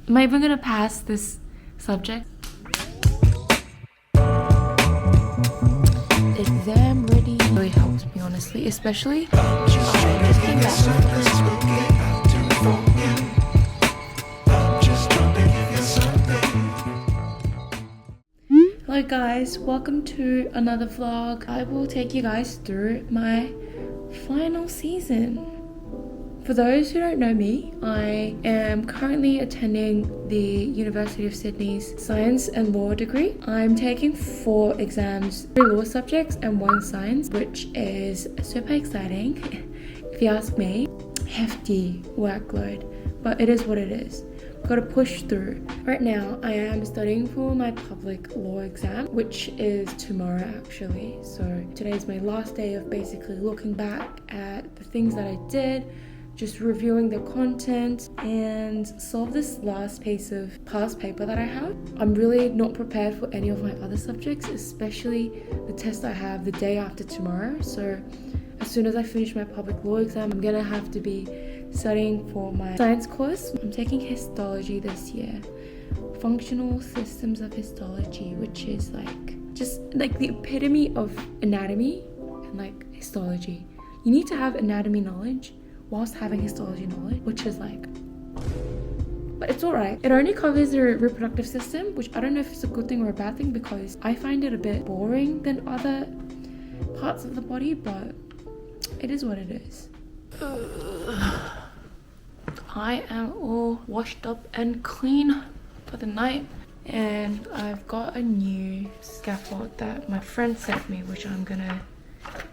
Am I even gonna pass this subject? Exam ready really helps me, honestly, especially I just came back. Hello guys, welcome to another vlog. I will take you guys through my final season. For those who don't know me, I am currently attending the University of Sydney's Science and Law degree. I'm taking 4 exams, 3 law subjects and 1 science, which is super exciting. If you ask me, hefty workload, but it is what it is. Got to push through. Right now, I am studying for my public law exam, which is tomorrow actually. So today's my last day of basically looking back at the things that I did, just reviewing the content and solve this last piece of past paper that I have. I'm really not prepared for any of my other subjects, especially the test I have the day after tomorrow. So as soon as I finish my public law exam, I'm gonna have to be studying for my science course. I'm taking histology this year, functional systems of histology, which is just like the epitome of anatomy and like histology. You need to have anatomy knowledge whilst having histology knowledge, which is but it's alright. It only covers the reproductive system, which I don't know if it's a good thing or a bad thing, because I find it a bit boring than other parts of the body, but it is what it is. I am all washed up and clean for the night, and I've got a new scaffold that my friend sent me, which I'm gonna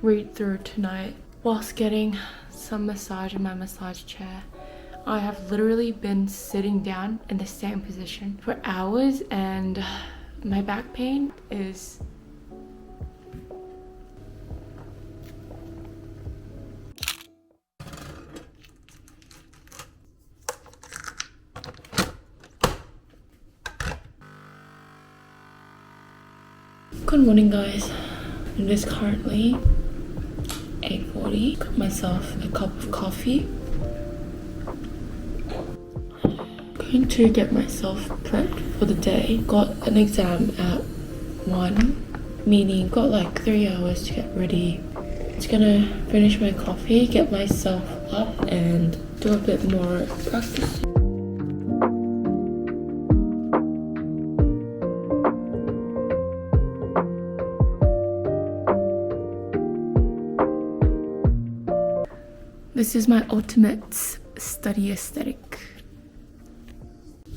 read through tonight whilst getting some massage in my massage chair. I have literally been sitting down in the same position for hours, and my back pain is Good morning guys. It is currently 8:40. Got myself a cup of coffee. Going to get myself prepped for the day. Got an exam at 1, meaning got like 3 hours to get ready. Just gonna finish my coffee, get myself up and do a bit more practice. This is my ultimate study aesthetic.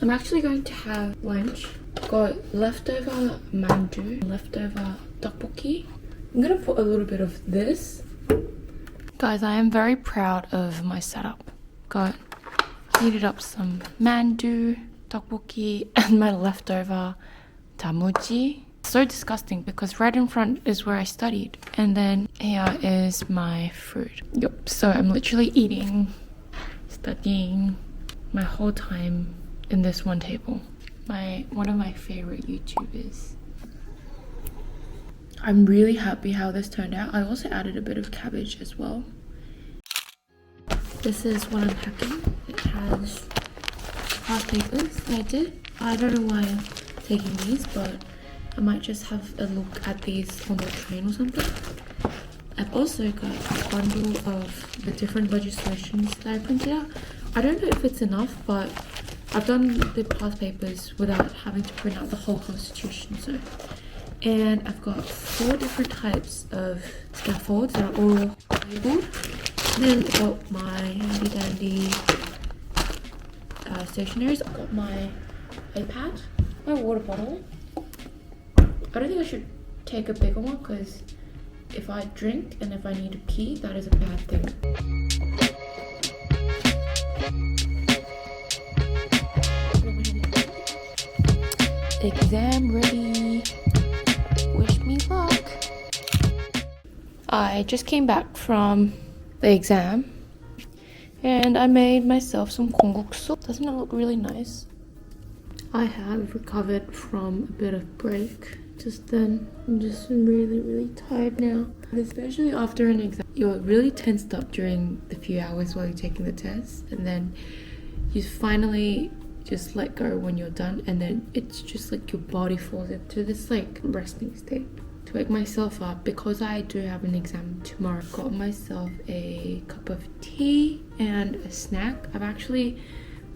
I'm actually going to have lunch. Got leftover mandu, leftover tteokbokki. I'm gonna put a little bit of this. Guys, I am very proud of my setup. Got heated up some mandu, tteokbokki, and my leftover damuji. So disgusting because right in front is where I studied, and then here is my food. Yep, so I'm literally eating, studying my whole time in this one table. One of my favorite YouTubers. I'm really happy how this turned out. I also added a bit of cabbage as well. This is what I'm packing. It has past papers that I did. I don't know why I'm taking these, but I might just have a look at these on the train or something. I've also got a bundle of the different legislations that I printed out. I don't know if it's enough, but I've done the past papers without having to print out the whole constitution. And I've got 4 different types of scaffolds that are all labeled. Then I've got my handy dandy stationaries. I've got my iPad, my water bottle. I don't think I should take a bigger one because if I drink and if I need to pee, that is a bad thing. Exam ready. Wish me luck. I just came back from the exam and I made myself some kongguksu. Doesn't it look really nice? I have recovered from a bit of break just then. I'm just really tired now, especially after an exam. You're really tensed up during the few hours while you're taking the test, and then you finally just let go when you're done, and then it's just like your body falls into this like resting state. To wake myself up, because I do have an exam tomorrow, I've got myself a cup of tea and a snack. I've actually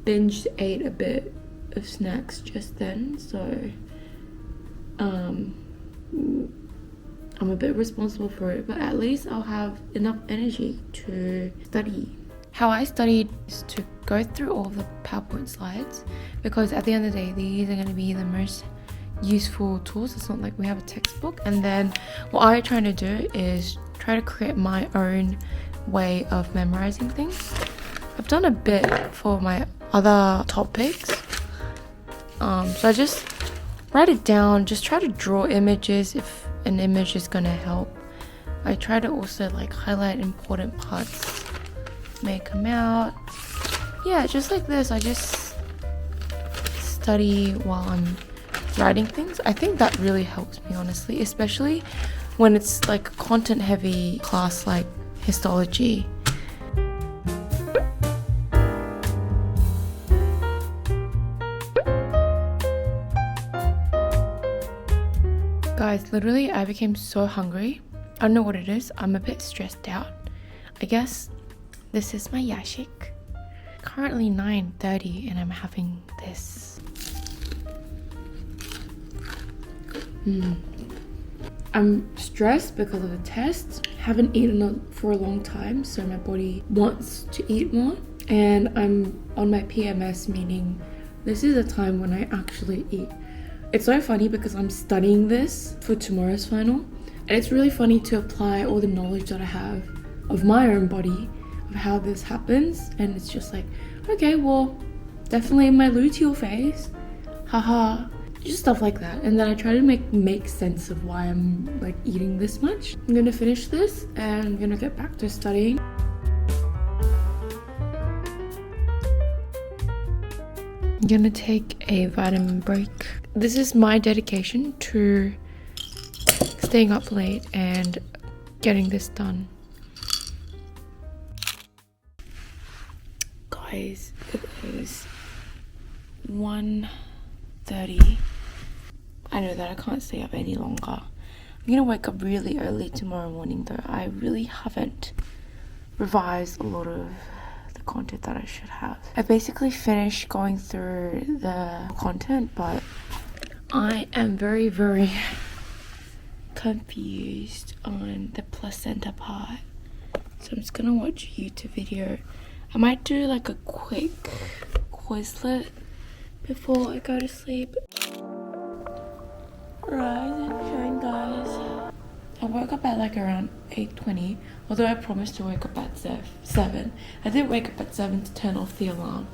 ate a bit of snacks just then, so I'm a bit responsible for it, but at least I'll have enough energy to study. How I studied is to go through all the PowerPoint slides, because at the end of the day, these are going to be the most useful tools. It's not like we have a textbook. And then what I'm trying to do is try to create my own way of memorizing things. I've done a bit for my other topics, so I just write it down, just try to draw images if an image is gonna help. I try to also like highlight important parts, make them out. Yeah, just like this, I just study while I'm writing things. I think that really helps me, honestly, especially when it's like a content heavy class like histology. Guys, literally I became so hungry. I don't know what it is. I'm a bit stressed out. I guess this is my Yasik. Currently 9:30 and I'm having this. I'm stressed because of the test. Haven't eaten for a long time, so my body wants to eat more. And I'm on my PMS, meaning this is a time when I actually eat. It's so funny because I'm studying this for tomorrow's final, and it's really funny to apply all the knowledge that I have of my own body, of how this happens, and it's just like, okay, well, definitely my luteal phase, haha, just stuff like that. And then I try to make sense of why I'm like eating this much. I'm gonna finish this and I'm gonna get back to studying. I'm gonna take a vitamin break. This is my dedication to staying up late and getting this done. Guys, it is 1:30. I know that I can't stay up any longer. I'm gonna wake up really early tomorrow morning though. I really haven't revised a lot of the content that I should have. I basically finished going through the content, but I am very, very confused on the placenta part. So I'm just gonna watch a YouTube video. I might do like a quick Quizlet before I go to sleep. Rise and shine, guys. I woke up at like around 8:20, although I promised to wake up at 7. I did wake up at 7 to turn off the alarm,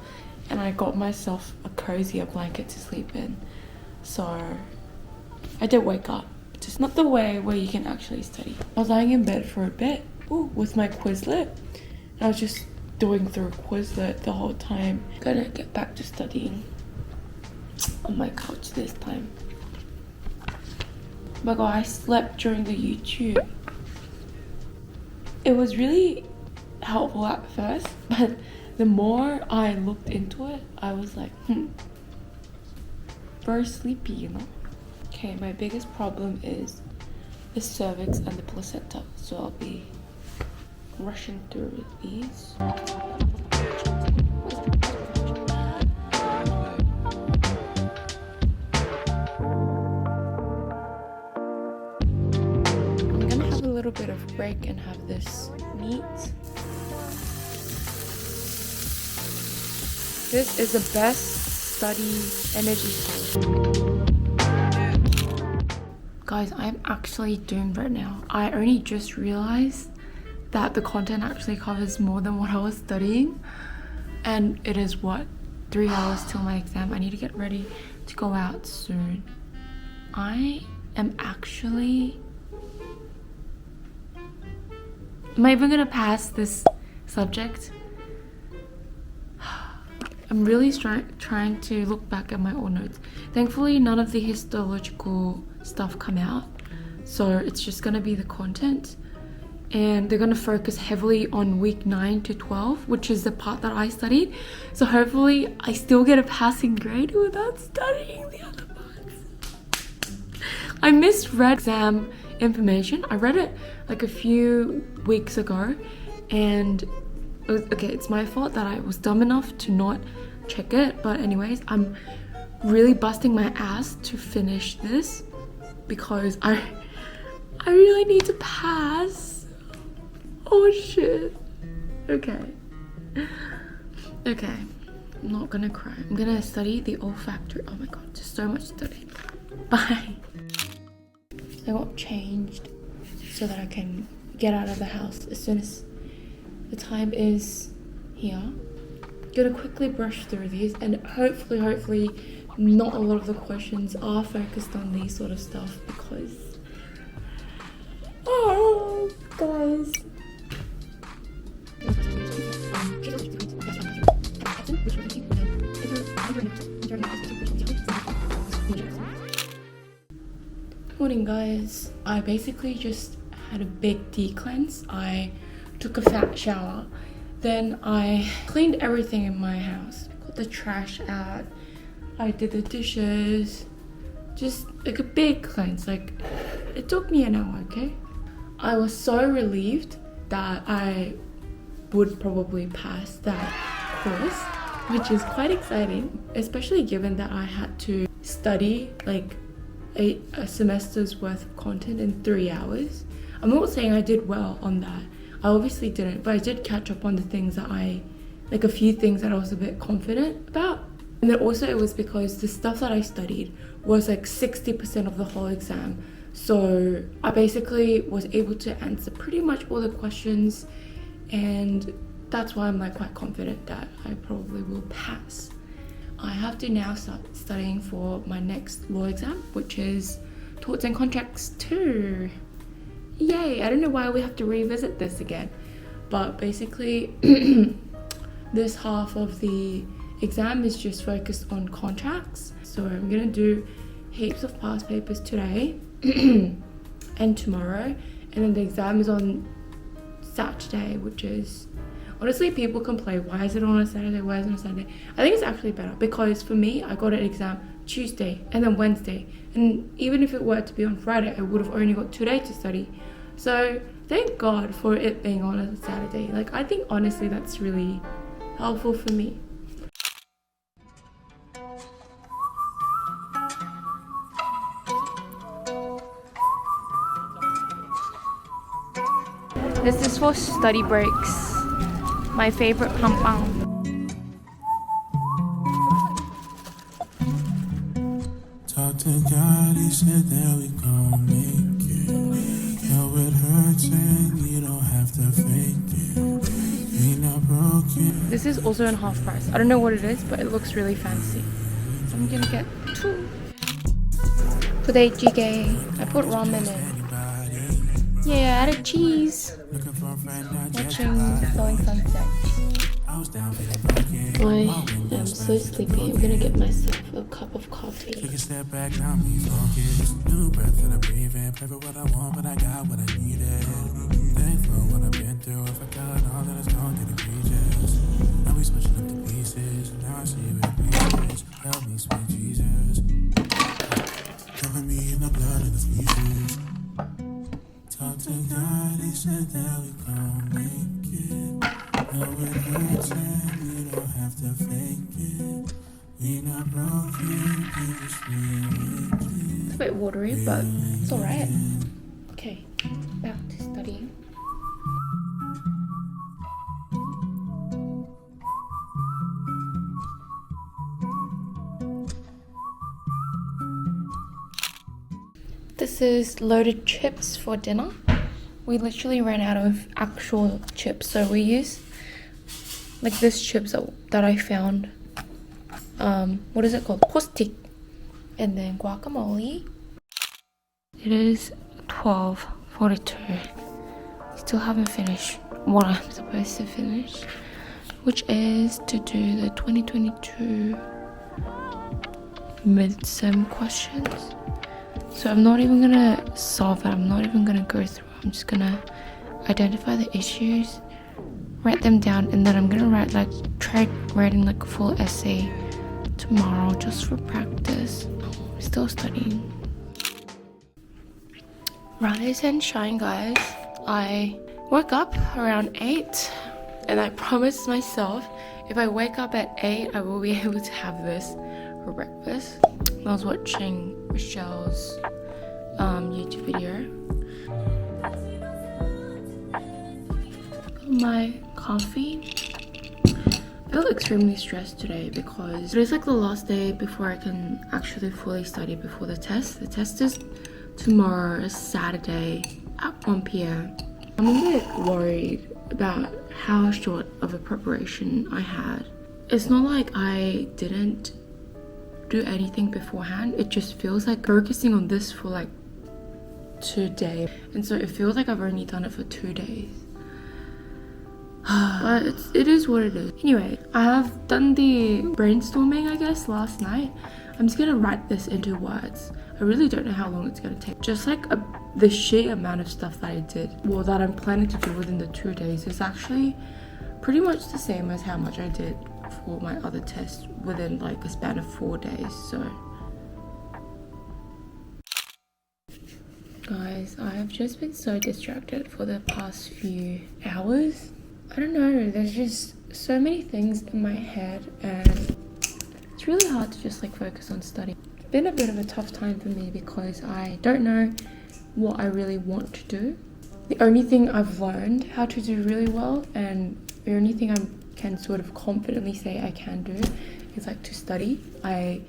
and I got myself a cozier blanket to sleep in. So I did wake up, just not the way where you can actually study. I was lying in bed for a bit with my Quizlet. I was just doing through Quizlet the whole time. Gonna get back to studying on my couch this time. But I slept during the YouTube. It was really helpful at first, but the more I looked into it, I was like, very sleepy, you know. Okay, my biggest problem is the cervix and the placenta, so I'll be rushing through these. A little bit of break and have this meat. This is the best study energy source. Guys, I'm actually doomed right now. I only just realized that the content actually covers more than what I was studying, and it is what, 3 hours till my exam. I need to get ready to go out soon. I am actually, am I even gonna pass this subject? I'm really trying to look back at my old notes. Thankfully, none of the histological stuff come out, so it's just gonna be the content. and they're going to focus heavily on week 9 to 12, which is the part that I studied. So hopefully I still get a passing grade without studying the other parts. I misread exam information. I read it like a few weeks ago, and it's my fault that I was dumb enough to not check it. But anyways, I'm really busting my ass to finish this because I really need to pass. Oh shit. Okay, I'm not gonna cry. I'm gonna study the olfactory. Oh my god, just so much studying. Bye. I got changed so that I can get out of the house as soon as the time is here. Gonna quickly brush through these, and hopefully not a lot of the questions are focused on these sort of stuff, because guys, morning guys. I basically just had a big de-cleanse. I took a fat shower, then I cleaned everything in my house, got the trash out, I did the dishes, just like a big cleanse. Like, it took me an hour. Okay, I was so relieved that I would probably pass that course, which is quite exciting, especially given that I had to study like a semester's worth of content in 3 hours. I'm not saying I did well on that. I obviously didn't, but I did catch up on the things that a few things that I was a bit confident about. And then also it was because the stuff that I studied was like 60% of the whole exam. So I basically was able to answer pretty much all the questions, and that's why I'm like quite confident that I probably will pass. I have to now start studying for my next law exam, which is Torts and Contracts 2. Yay! I don't know why we have to revisit this again, but basically this half of the exam is just focused on contracts. So I'm gonna do heaps of past papers today and tomorrow, and then the exam is on Saturday, which is, honestly, people complain, why is it on a Saturday, why is it on a Saturday? I think it's actually better, because for me, I got an exam Tuesday and then Wednesday, and even if it were to be on Friday, I would have only got 2 days to study. So thank God for it being on a Saturday. Like, I think honestly that's really helpful for me. This is for study breaks. My favorite pampang. Talk to God, he said that we gon' make it. Though it hurts and you don't have to fake it. We not broken. This is also in half price. I don't know what it is, but it looks really fancy. So I'm gonna get 2. For the jjigae, I put ramen in. Yeah, I added cheese. Watching Going Sunset. I am so sleepy. I'm gonna get myself a cup of coffee. Take a step back, now me focus. New breath that I'm breathing. Pray for what I want, but I got what I needed. Thankful for what I've been through. If I got all that it's gone, get egregious. Now we switching up the pieces. Now I see where it reaches. Help me, sweet Jesus. Cover me in the blood of the species. Talk to God, he said that we gon' make it. Though it hurts and you don't have to fake it. We not broken, we just rearrange It's a bit watery, but it's alright. Okay, back to studying. This is loaded chips for dinner. We literally ran out of actual chips, so we use like this chips that I found. What is it called? Caustic. And then guacamole. It is 12:42. Still haven't finished what I'm supposed to finish, which is to do the 2022 midterm questions. So I'm not even gonna solve it. I'm not even gonna go through. I'm just gonna identify the issues, write them down, and then I'm gonna try writing like a full essay tomorrow just for practice. I'm still studying. Rise and shine, guys. I woke up around 8 and I promised myself if I wake up at 8 I will be able to have this for breakfast. I was watching Michelle's YouTube video. My coffee. I feel extremely stressed today because today's like the last day before I can actually fully study before the test. The test is tomorrow, Saturday at 1 p.m. I'm a bit worried about how short of a preparation I had. It's not like I didn't do anything beforehand. It just feels like focusing on this for like 2 days. And so it feels like I've only done it for 2 days. But it is what it is. Anyway, I have done the brainstorming, I guess, last night. I'm just gonna write this into words. I really don't know how long it's gonna take. Just like the sheer amount of stuff that I did, well, that I'm planning to do within the 2 days is actually pretty much the same as how much I did for my other test within like a span of 4 days. So guys, I have just been so distracted for the past few hours. I don't know, there's just so many things in my head and it's really hard to just like focus on studying. It's been a bit of a tough time for me because I don't know what I really want to do. The only thing I've learned how to do really well and the only thing I can sort of confidently say I can do is like to study. I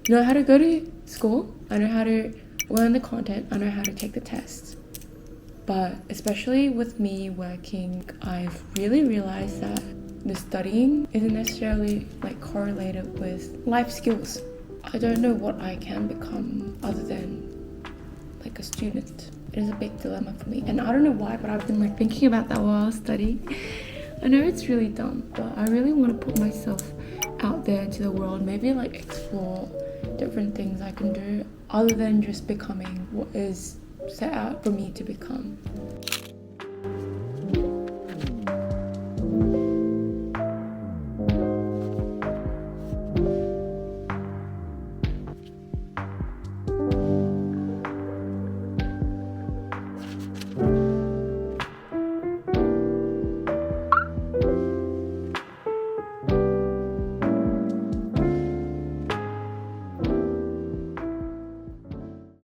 know how to go to school, I know how to learn the content, I know how to take the tests. But especially with me working, I've really realized that the studying isn't necessarily like correlated with life skills. I don't know what I can become other than like a student. It is a big dilemma for me. And I don't know why, but I've been like thinking about that while I was studying. I know it's really dumb, but I really want to put myself out there to the world. Maybe like explore different things I can do other than just becoming what is set out for me to become.